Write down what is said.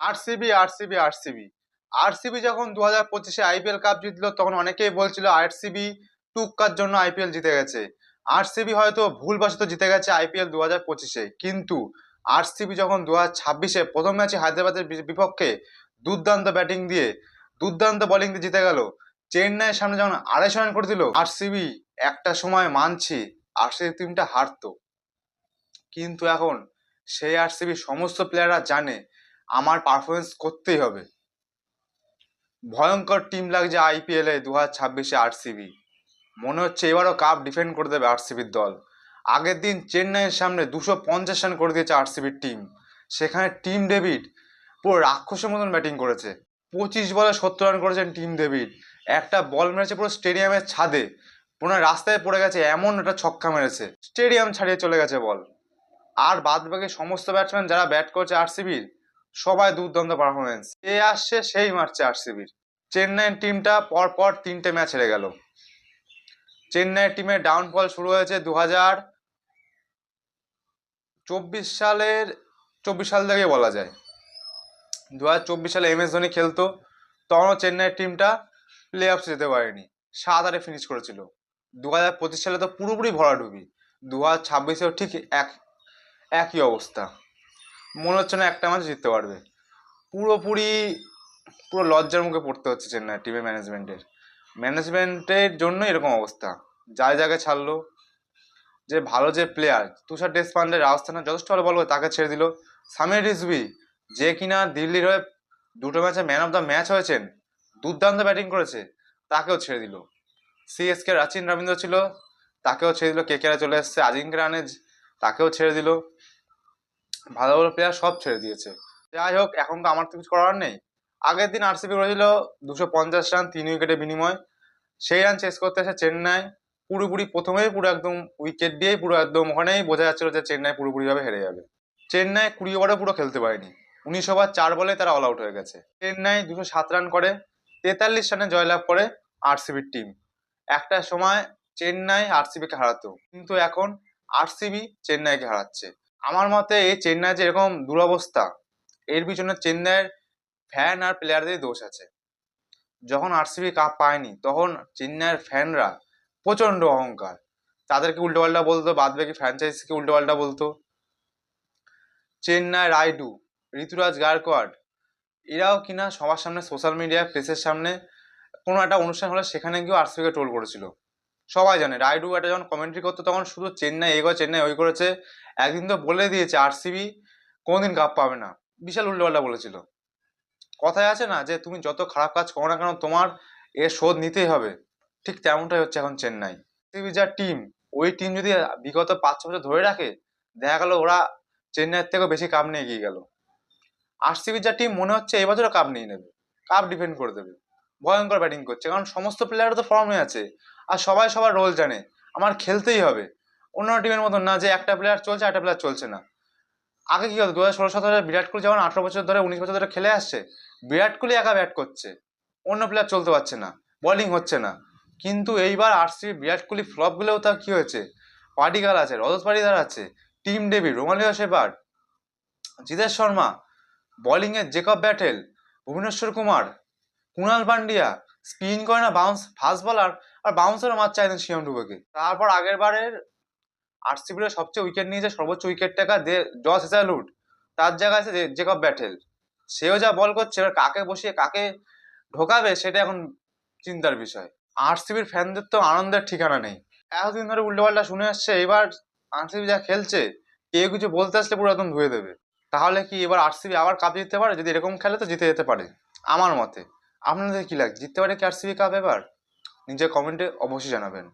RCB RCB RCB RCB যখন 2025-এ IPL cup জিতলো তখন অনেকেই বলছিল আরসিবি টুক্কার জন্য আইপিএল জিতে গেছে। আরসিবি হয়তো ভুলবশত জিতে গেছে আইপিএল 2025-এ, কিন্তু আরসিবি যখন 2026-এ প্রথম ম্যাচে হায়দ্রাবাদের বিপক্ষে দুর্দান্ত ব্যাটিং দিয়ে দুর্দান্ত বোলিং দিয়ে জিতে গেল, চেন্নাইয়ের সামনে যখন 250 রান করে দিল, আরসিবি একটা সময় মানছি আরসিবি টিমটা হারতো, কিন্তু এখন সেই আরসিবি সমস্ত প্লেয়াররা জানে আমার পারফরমেন্স করতেই হবে। ভয়ঙ্কর টিম লাগছে আইপিএল এ 2026-এ আরসিবি। মনে হচ্ছে এবারও কাপ ডিফেন্ড করে দেবে আরসিবির দল। আগের দিন চেন্নাইয়ের সামনে 250 রান করে দিয়েছে আরসিবির টিম। সেখানে টিম ডেভিড পুরো রাক্ষসের মতন ব্যাটিং করেছে। 25 বলে 70 রান করেছেন টিম ডেভিড। একটা বল মেরেছে পুরো স্টেডিয়ামের ছাদে, পুরো রাস্তায় পড়ে গেছে এমন একটা ছক্কা মেরেছে, স্টেডিয়াম ছাড়িয়ে চলে গেছে বল। আর বাদ বাকি সমস্ত ব্যাটসম্যান যারা ব্যাট করছে আরসিবির, সবাই দুর্দান্ত পারফরমেন্স। এ আসছে সেই মারছে আরসিবির। চেন্নাই টিমটা পর পর 3টে ম্যাচ হেরে গেল। চেন্নাই টিমের ডাউনফল শুরু হয়েছে 2024 সাল থেকে বলা যায়। 2024 সালে এম এস ধোনি খেলতো, তখনও চেন্নাই টিমটা প্লে অফস যেতে পারেনি, 7-8 ফিনিশ করেছিল। 2025 সালে তো পুরোপুরি ভরাডুবি। 2026-এও ঠিক একই অবস্থা। মনে হচ্ছে না একটা ম্যাচ জিততে পারবে। পুরোপুরি পুরো লজ্জার মুখে পড়তে হচ্ছে চেন্নাই টিমের ম্যানেজমেন্টের জন্য এরকম অবস্থা। যায় জায়গায় ছাড়লো, যে ভালো যে প্লেয়ার তুষার দেশপান্ডে রাজস্থানে যথেষ্ট ভালো বল করে তাকে ছেড়ে দিল। সামির রিজভি, যে কিনা দিল্লির হয়ে 2টো ম্যাচে ম্যান অফ দ্য ম্যাচ হয়েছেন, দুর্দান্ত ব্যাটিং করেছে, তাকেও ছেড়ে দিল। সিএসকে রাচিন রবীন্দ্র ছিল, তাকেও ছেড়ে দিল। কেকেআরে চলে এসছে আজিঙ্ক্য রাহানে, তাকেও ছেড়ে দিল। ভালো ভালো প্লেয়ার সব ছেড়ে দিয়েছে। যাই হোক, এখন তো আমার তো কিছু করার নেই। আগের দিন আরসিবি করেছিল 250 রান 3 উইকেটের বিনিময়। সেই রান চেস করতে এসে চেন্নাই পুরোপুরি প্রথমেই পুরো একদম উইকেট দিয়েই পুরো একদম ওখানেই বোঝা যাচ্ছিল যে চেন্নাই পুরোপুরি ভাবে হেরে যাবে। চেন্নাই 20 ওভারে পুরো খেলতে পারেনি। 19 ওভার 4 বলে তারা অল আউট হয়ে গেছে। চেন্নাই 207 রান করে 43 রানে জয়লাভ করে আরসিবির টিম। একটা সময় চেন্নাই আরসিবিকে হারাতো, কিন্তু এখন আরসিবি চেন্নাইকে হারাচ্ছে। আমার মতে এই চেন্নাই যে এরকম দুরবস্থা, এর পিছনে চেন্নাইয়ের ফ্যান আর প্লেয়ারদের দোষ আছে। যখন আরসিবি কাপ পায়নি তখন চেন্নাইয়ের ফ্যানরা প্রচন্ড অহংকার, তাদেরকে উল্টোপাল্টা বলতো, বাদ বাকি ফ্র্যাঞ্চাইজিকে উল্টোপাল্টা বলতো। চেন্নাই রাইডু, ঋতুরাজ গায়কোয়াড়, এরাও কিনা সবার সামনে সোশ্যাল মিডিয়ায় প্রেসের সামনে কোনো একটা অনুষ্ঠান হলে সেখানে গিয়েও আরসিবিকে ট্রোল করেছিল। সবাই জানে রাইডু একটা যখন কমেন্ট্রি করতো তখন শুধু চেন্নাই এগো চেন্নাই ওই করেছে। একদিন তো বলে দিয়েছে আরসিবি কোনোদিন কাপ পাবে না, বিশাল উল্টোপাল্টা বলেছিল। কথায় আছে না যে তুমি যত খারাপ কাজ করো না কেন তোমার এর শোধ নিতেই হবে, ঠিক তেমনটাই হচ্ছে এখন চেন্নাই। আরসিবি যা টিম, ওই টিম যদি বিগত 5-6 বছর ধরে রাখে, দেখা গেল ওরা চেন্নাইয়ের থেকেও বেশি কাপ নিয়ে এগিয়ে গেল। আরসিবি যা টিম মনে হচ্ছে এবছরও কাপ নিয়ে নেবে, কাপ ডিফেন্ড করে দেবে। ভয়ঙ্কর ব্যাটিং করছে, কারণ সমস্ত প্লেয়ারও তো ফর্মে আছে, আর সবাই সবার রোল জানে, আমার খেলতেই হবে। অন্য টিমের মতন না যে একটা প্লেয়ার চলছে একটা প্লেয়ার চলছে না। আগে কি হতো 2016-17 বিরাট কোহলি যখন 18 বছর ধরে 19 বছর ধরে খেলে আসছে, বিরাট কোহলি একা ব্যাট করছে, অন্য প্লেয়ার চলতে পারছে না, বোলিং হচ্ছে না। কিন্তু এইবার আরসিবি বিরাট কোহলি ফ্লপ গুলোও তার কি হয়েছে, পাডিকাল আছে, রজত পাটিদার আছে, Tim David, Romario Shepherd, Jitesh Sharma, bowling এ Jacob Bethell, Bhuvneshwar Kumar, Krunal Pandya, spin করে না বাউন্স ফাস্ট বলার, আর বাউন্সারও মারছে একদম শিয়াম ডুবেকে। তারপর আগের বারের আরসিবির সবচেয়ে উইকেট নিয়েছে, সর্বোচ্চ উইকেট টাকা জস হেজালউড, তার জায়গায় আছে জেকব ব্যাটেল। সেও যা বল করছে, এবার কাকে বসিয়ে কাকে ঢোকাবে সেটা এখন চিন্তার বিষয়। আরসিবির ফ্যানদের তো আনন্দের ঠিকানা নেই। এতদিন ধরে উল্টোপাল্টা শুনে আসছে, এবার আরসিবি যা খেলছে, কেউ কিছু বলতে আসলে পুরো একদম ধুয়ে দেবে। তাহলে কি এবার আরসিবি আবার কাপ জিততে পারে? যদি এরকম খেলে তো জিতে যেতে পারে আমার মতে। আপনাদের কি লাগে, জিততে পারে কি আরসিবি কাপ এবার? নিজের কমেন্টে অবশ্যই জানাবেন।